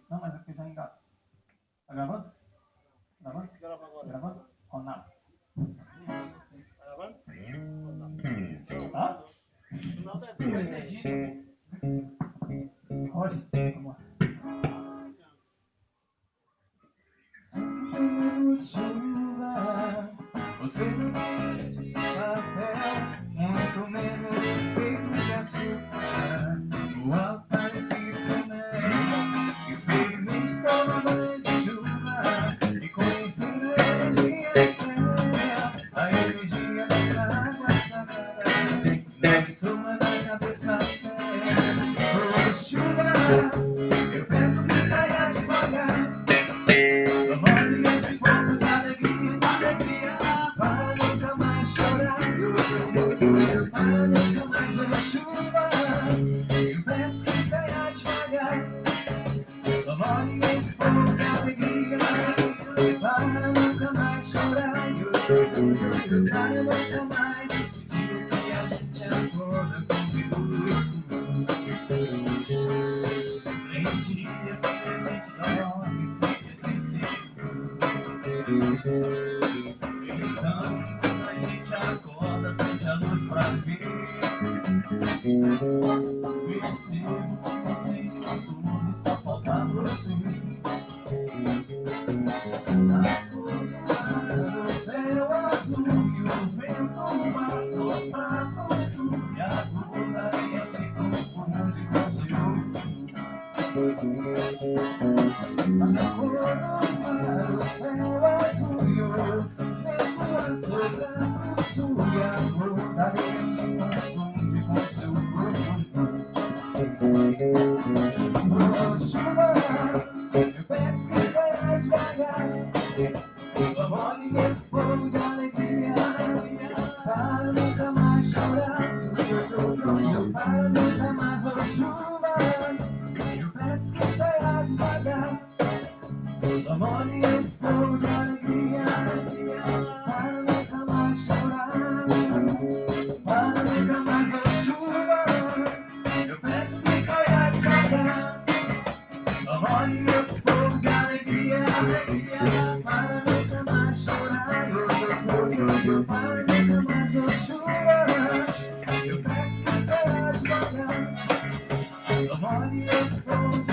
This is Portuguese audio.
Não, mas é porque já engata. Tá gravando? Tá gravando? Grava agora. Gravando? Ou não? Tá gravando? Tá? Não deve Depois você edita. Pode? Vamos lá. Chuva, você não pode de papel, muito menos respeito de açúcar. O alto parecido com experimente tomar banho de chuva e conhecer a energia do céu, a energia dessa água sagrada, leve suma da cabeça aos pés. Oh, chuva, eu peço que caia devagar. Tomando esse pouco de alegria, para nunca mais chorar. Para nunca mais ver chuva. Eu peço que caia devagar. Tomando esse pouco de alegria, para nunca mais chorar. Para nunca mais pedir que a gente acorda com luz. Tem dia que a gente dorme então, quando a gente acorda, sente a luz pra ver. Percebo totalmente tudo e só falta você. A cor do céu azul e o vento assopra pro sul. E a cor da areia se confunde com seu. A cor do mar, o céu azul e o vento assopra pro sul. E a cor da areia se confunde com seu corpo. Oh, chuva, eu peço que caia devagar. Só molhe esse fogo de alegria, para nunca mais chorar. Para nunca mais, oh chuva, eu peço que caia devagar. Só molhe esse fogo de alegria, para nunca mais chorar. Para nunca mais, oh chuva, eu peço que caia devagar. Só molhe esse fogo de alegria, para nunca mais chorar. Para nunca mais, oh chuva, eu peço que caia devagar. Só molhe esse fogo de